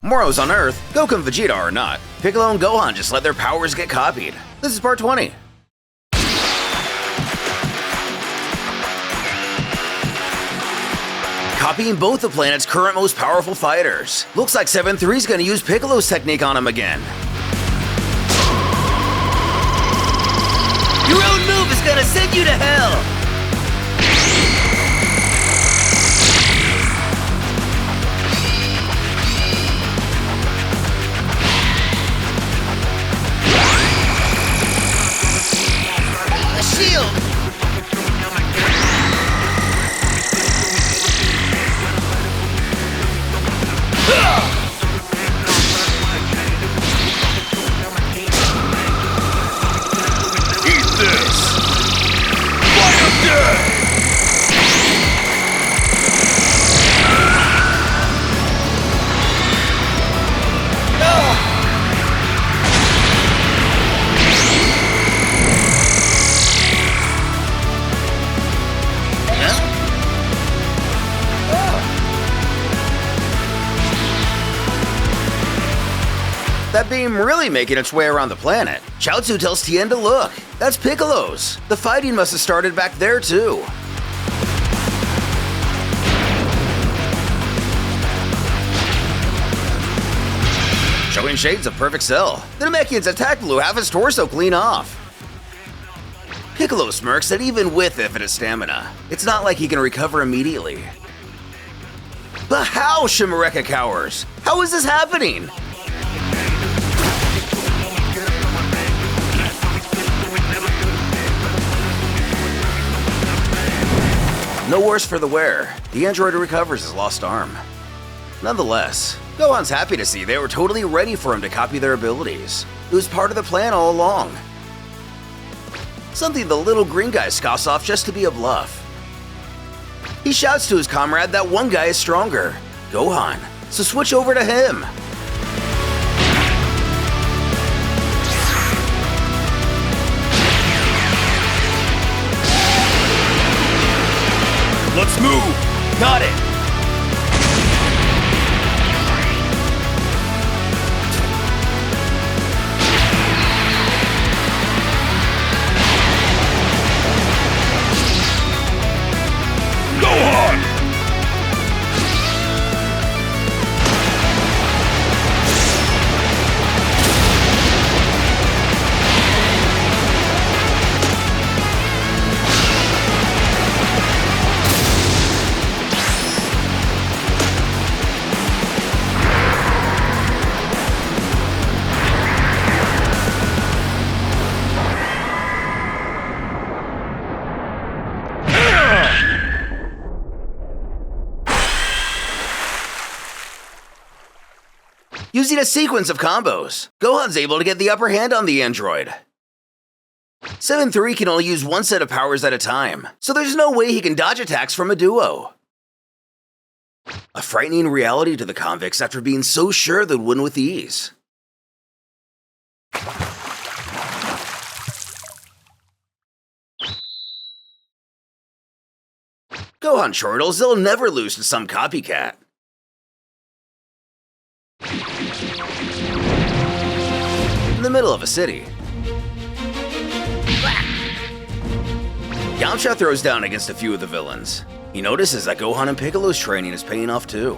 Moro's on Earth, Goku and Vegeta are not. Piccolo and Gohan just let their powers get copied. This is part 20. Copying both the planet's current most powerful fighters. Looks like 7-3's gonna use Piccolo's technique on him again. Your own move is gonna send you to hell! Shield! Eat this! Fire death! That beam really making its way around the planet. Chaozu tells Tien to look. That's Piccolo's. The fighting must have started back there too. Showing shades of perfect cell. The Namekian's attack blew half his torso clean off. Piccolo smirks that even with infinite stamina, it's not like he can recover immediately. But how, Shimareka cowers? How is this happening? No worse for the wearer. The android recovers his lost arm. Nonetheless, Gohan's happy to see they were totally ready for him to copy their abilities. It was part of the plan all along. Something the little green guy scoffs off just to be a bluff. He shouts to his comrade that one guy is stronger, Gohan, so switch over to him. Let's move! Got it! Gohan! Using a sequence of combos, Gohan's able to get the upper hand on the android. 7-3 can only use one set of powers at a time, so there's no way he can dodge attacks from a duo. A frightening reality to the convicts after being so sure they'd win with ease. Gohan chortles they'll never lose to some copycat. In the middle of a city, Yamcha throws down against a few of the villains. He notices that Gohan and Piccolo's training is paying off too.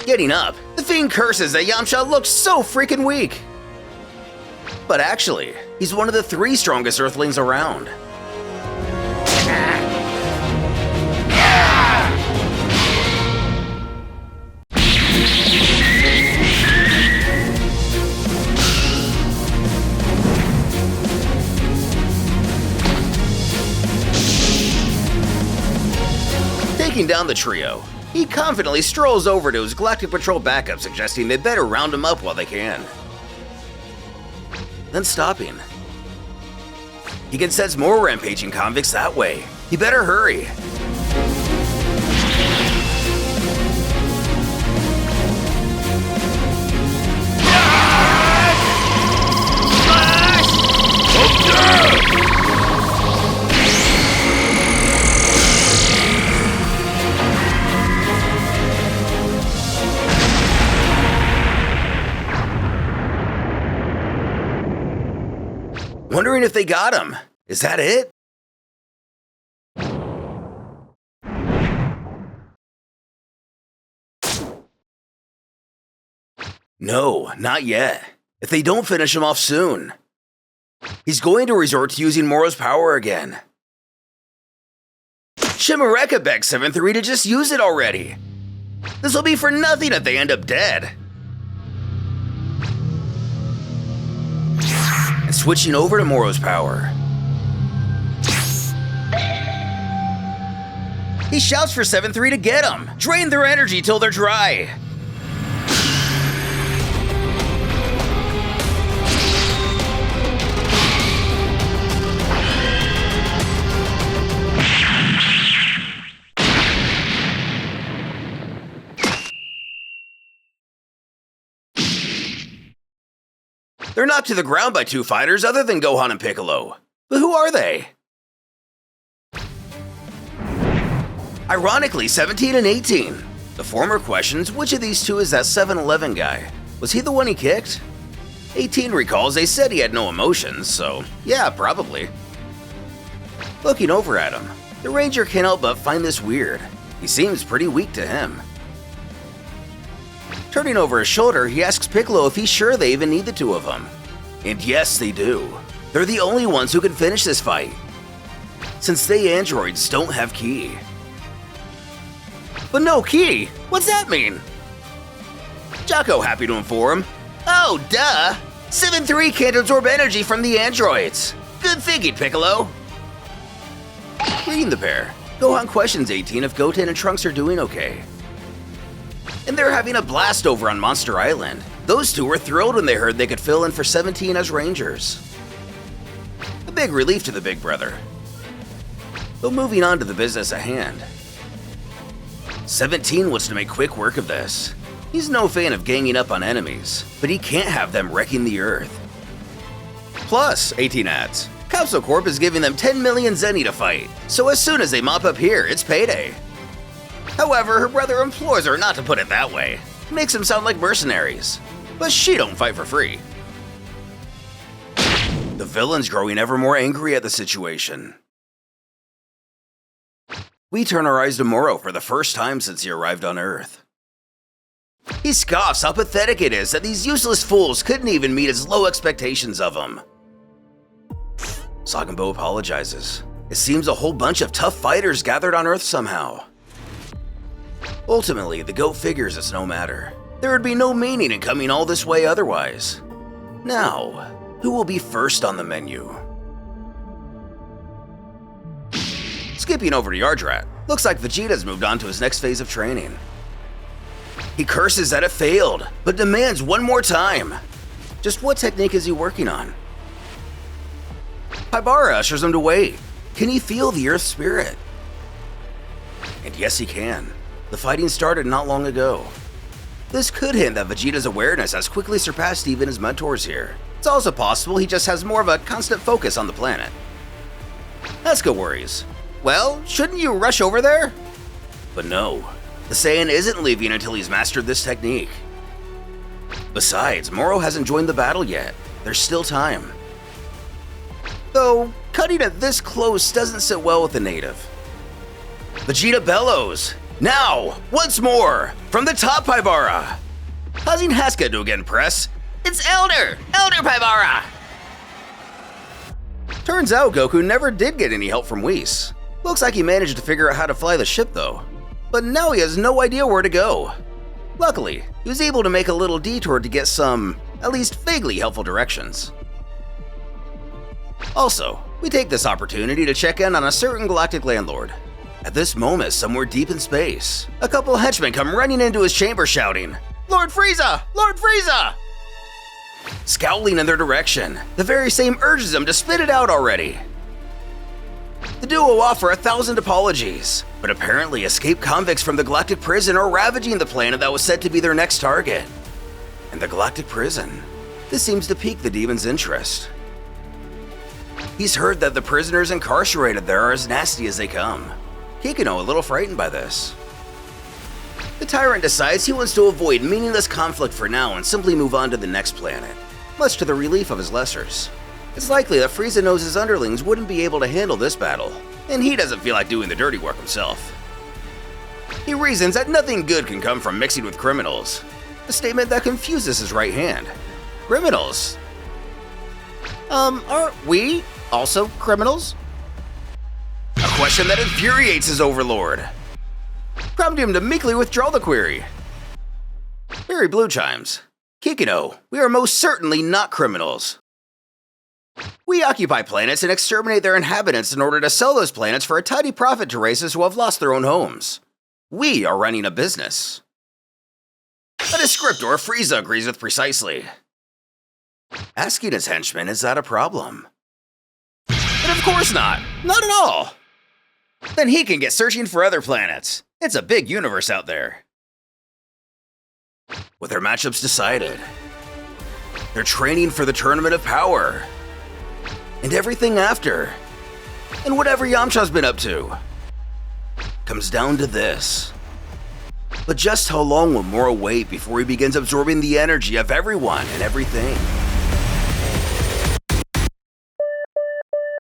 Getting up, the Fiend curses that Yamcha looks so freaking weak. But actually, he's one of the 3 strongest Earthlings around. Taking down the trio, he confidently strolls over to his Galactic Patrol backup, suggesting they better round him up while they can. Then stopping. He can sense more rampaging convicts that way. He better hurry. wondering if they got him. Is that it? No, not yet. If they don't finish him off soon, he's going to resort to using Moro's power again. Shimareka begs 7-3 to just use it already. This will be for nothing if they end up dead. And switching over to Moro's power. He shouts for 7-3 to get him. Drain their energy till they're dry. They're knocked to the ground by two fighters other than Gohan and Piccolo. But who are they? Ironically, 17 and 18. The former questions which of these two is that 7-Eleven guy. Was he the one he kicked? 18 recalls they said he had no emotions, so yeah, probably. Looking over at him, the Ranger can't help but find this weird. He seems pretty weak to him. Turning over his shoulder, he asks Piccolo if he's sure they even need the two of them. And yes, they do. They're the only ones who can finish this fight, since they androids don't have ki. But no ki? What's that mean? Jocko happy to inform. Oh, duh! 7-3 can't absorb energy from the androids. Good thinking, Piccolo. Reading the pair, Gohan questions 18 if Goten and Trunks are doing okay. And they're having a blast over on Monster Island. Those two were thrilled when they heard they could fill in for 17 as Rangers. A big relief to the big brother. But moving on to the business at hand. 17 wants to make quick work of this. He's no fan of ganging up on enemies, but he can't have them wrecking the Earth. Plus, 18 adds, Capsule Corp is giving them 10 million Zenny to fight, so as soon as they mop up here, it's payday. However, her brother implores her not to put it that way. Makes them sound like mercenaries. But she don't fight for free. The villain's growing ever more angry at the situation. We turn our eyes to Moro for the first time since he arrived on Earth. He scoffs how pathetic it is that these useless fools couldn't even meet his low expectations of him. Sagambo apologizes. It seems a whole bunch of tough fighters gathered on Earth somehow. Ultimately, the GOAT figures it's no matter. There would be no meaning in coming all this way otherwise. Now, who will be first on the menu? Skipping over to Yardrat, looks like Vegeta's moved on to his next phase of training. He curses that it failed, but demands one more time. Just what technique is he working on? Haibara ushers him to wait. Can he feel the Earth spirit? And yes, he can. The fighting started not long ago. This could hint that Vegeta's awareness has quickly surpassed even his mentors here. It's also possible he just has more of a constant focus on the planet. Asuka worries. Well, shouldn't you rush over there? But no, the Saiyan isn't leaving until he's mastered this technique. Besides, Moro hasn't joined the battle yet. There's still time. Though, cutting it this close doesn't sit well with the native. Vegeta bellows. Now, once more, from the top, Haibara! Causing Haska to again press. It's Elder Haibara! Turns out Goku never did get any help from Whis. Looks like he managed to figure out how to fly the ship though. But now he has no idea where to go. Luckily, he was able to make a little detour to get some, at least vaguely helpful directions. Also, we take this opportunity to check in on a certain galactic landlord. At this moment, somewhere deep in space, a couple henchmen come running into his chamber shouting, "Lord Frieza! Lord Frieza!" Scowling in their direction, the very same urges them to spit it out already. The duo offer 1,000 apologies, but apparently escaped convicts from the galactic prison are ravaging the planet that was said to be their next target. And the galactic prison. This seems to pique the demon's interest. He's heard that the prisoners incarcerated there are as nasty as they come. Kikuno a little frightened by this. The tyrant decides he wants to avoid meaningless conflict for now and simply move on to the next planet, much to the relief of his lessers. It's likely that Frieza knows his underlings wouldn't be able to handle this battle, and he doesn't feel like doing the dirty work himself. He reasons that nothing good can come from mixing with criminals, a statement that confuses his right hand. Criminals? Aren't we also criminals? A question that infuriates his overlord, prompting him to meekly withdraw the query. Very blue chimes. Kikino, we are most certainly not criminals. We occupy planets and exterminate their inhabitants in order to sell those planets for a tidy profit to races who have lost their own homes. We are running a business. A descriptor Frieza agrees with precisely. Asking his henchmen, is that a problem? And of course not. Not at all. Then he can get searching for other planets. It's a big universe out there. With their matchups decided, they're training for the Tournament of Power. And everything after, and whatever Yamcha's been up to, comes down to this. But just how long will Moro wait before he begins absorbing the energy of everyone and everything?